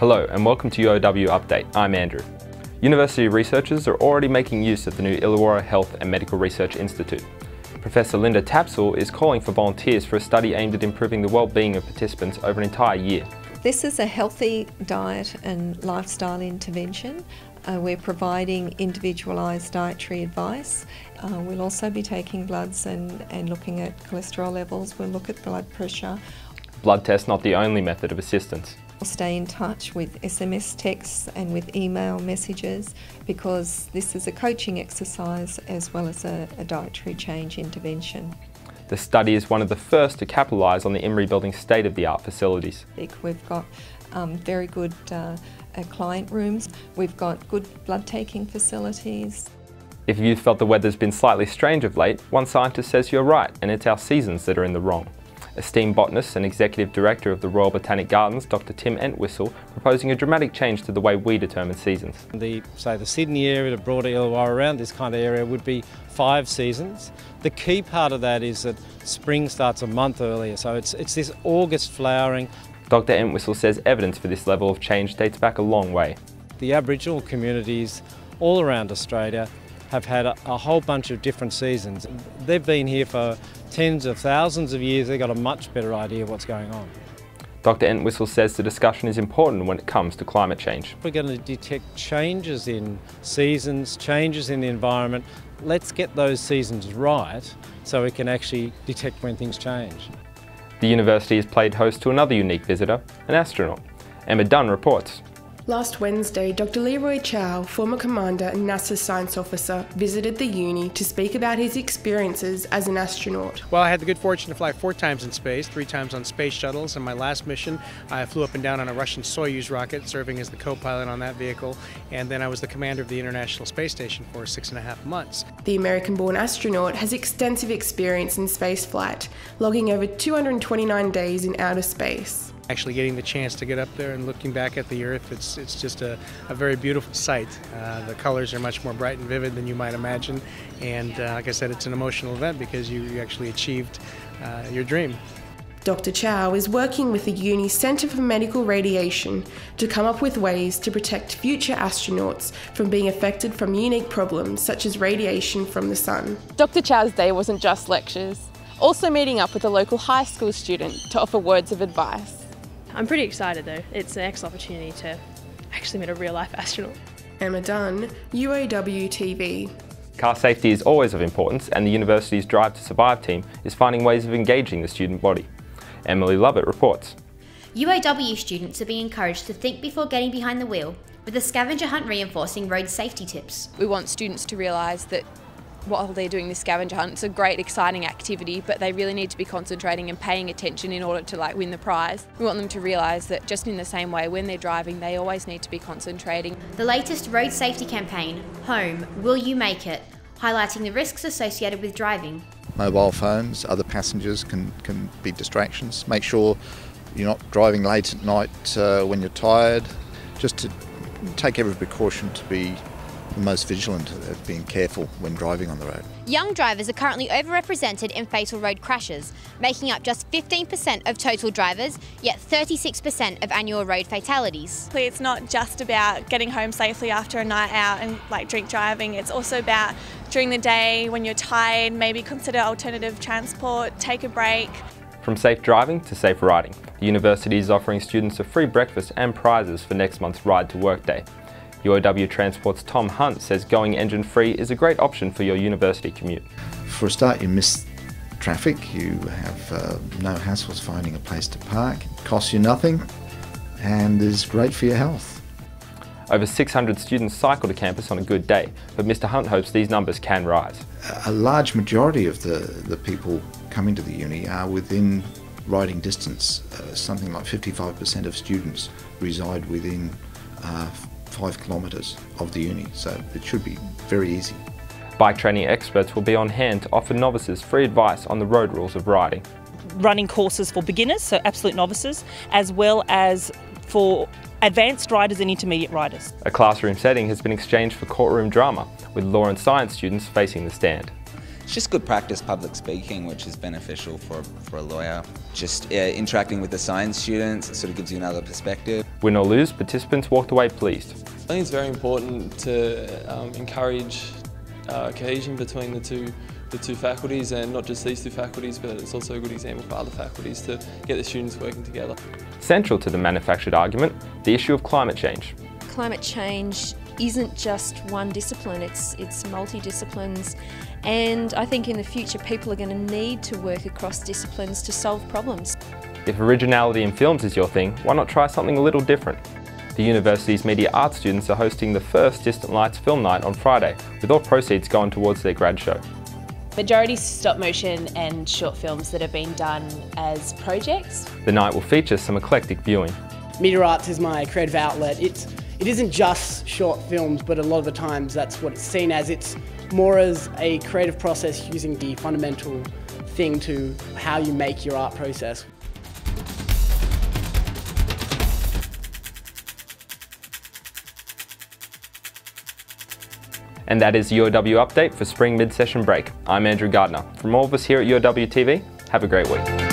Hello and welcome to UOW Update. I'm Andrew. University researchers are already making use of the new Illawarra Health and Medical Research Institute. Professor Linda Tapsell is calling for volunteers for a study aimed at improving the well-being of participants over an entire year. This is a healthy diet and lifestyle intervention. We're providing individualised dietary advice. We'll also be taking bloods and looking at cholesterol levels. We'll look at blood pressure. Blood tests not the only method of assistance. We'll stay in touch with SMS texts and with email messages because this is a coaching exercise as well as a dietary change intervention. The study is one of the first to capitalise on the Emery Building's state-of-the-art facilities. We've got very good client rooms. We've got good blood-taking facilities. If you've felt the weather's been slightly strange of late, one scientist says you're right, and it's our seasons that are in the wrong. Esteemed botanist and Executive Director of the Royal Botanic Gardens, Dr Tim Entwistle, proposing a dramatic change to the way we determine seasons. The Sydney area, the broader Illawarra, around this kind of area would be 5 seasons. The key part of that is that spring starts a month earlier, so it's this August flowering. Dr Entwistle says evidence for this level of change dates back a long way. The Aboriginal communities all around Australia have had a whole bunch of different seasons. They've been here for tens of thousands of years. They've got a much better idea of what's going on. Dr Entwistle says the discussion is important when it comes to climate change. We're going to detect changes in seasons, changes in the environment. Let's get those seasons right so we can actually detect when things change. The university has played host to another unique visitor, an astronaut. Emma Dunn reports. Last Wednesday, Dr. Leroy Chow, former commander and NASA science officer, visited the uni to speak about his experiences as an astronaut. Well, I had the good fortune to fly 4 times in space, 3 times on space shuttles. And my last mission, I flew up and down on a Russian Soyuz rocket, serving as the co-pilot on that vehicle. And then I was the commander of the International Space Station for 6.5 months. The American-born astronaut has extensive experience in spaceflight, logging over 229 days in outer space. Actually getting the chance to get up there and looking back at the Earth, it's just a very beautiful sight. The colors are much more bright and vivid than you might imagine, and like I said, it's an emotional event because you actually achieved your dream. Dr. Chow is working with the Uni Centre for Medical Radiation to come up with ways to protect future astronauts from being affected from unique problems such as radiation from the sun. Dr. Chow's day wasn't just lectures, also meeting up with a local high school student to offer words of advice. I'm pretty excited though. It's an excellent opportunity to actually meet a real-life astronaut. Emma Dunn, UOW TV. Car safety is always of importance, and the university's Drive to Survive team is finding ways of engaging the student body. Emily Lovett reports. UOW students are being encouraged to think before getting behind the wheel, with a scavenger hunt reinforcing road safety tips. We want students to realise that while they're doing this scavenger hunt, it's a great, exciting activity, but they really need to be concentrating and paying attention in order to win the prize. We want them to realise that just in the same way, when they're driving, they always need to be concentrating. The latest road safety campaign, Home, Will You Make It?, highlighting the risks associated with driving. Mobile phones, other passengers can be distractions. Make sure you're not driving late at night when you're tired. Just to take every precaution to be most vigilant at being careful when driving on the road. Young drivers are currently overrepresented in fatal road crashes, making up just 15% of total drivers, yet 36% of annual road fatalities. It's not just about getting home safely after a night out and drink driving, it's also about during the day when you're tired, maybe consider alternative transport, take a break. From safe driving to safe riding, the university is offering students a free breakfast and prizes for next month's Ride to Work Day. UOW Transport's Tom Hunt says going engine-free is a great option for your university commute. For a start, you miss traffic, you have no hassles finding a place to park, it costs you nothing and is great for your health. Over 600 students cycle to campus on a good day, but Mr Hunt hopes these numbers can rise. A large majority of the people coming to the uni are within riding distance. Something like 55% of students reside within 5 kilometres of the uni, so it should be very easy. Bike training experts will be on hand to offer novices free advice on the road rules of riding. Running courses for beginners, so absolute novices, as well as for advanced riders and intermediate riders. A classroom setting has been exchanged for Courtroom Drama, with law and science students facing the stand. It's just good practice public speaking, which is beneficial for a lawyer. Just interacting with the science students, it sort of gives you another perspective. Win or lose, participants walked away pleased. I think it's very important to encourage cohesion between the two faculties, and not just these two faculties, but it's also a good example for other faculties to get the students working together. Central to the manufactured argument, the issue of climate change. Climate change isn't just one discipline, it's multi-disciplines, and I think in the future people are going to need to work across disciplines to solve problems. If originality in films is your thing, why not try something a little different? The university's media arts students are hosting the first Distant Lights film night on Friday, with all proceeds going towards their grad show. Majority stop motion and short films that have been done as projects. The night will feature some eclectic viewing. Media arts is my creative outlet. It isn't just short films, but a lot of the times that's what it's seen as. It's more as a creative process using the fundamental thing to how you make your art process. And that is the UOW update for spring mid-session break. I'm Andrew Gardner. From all of us here at UOW TV, have a great week.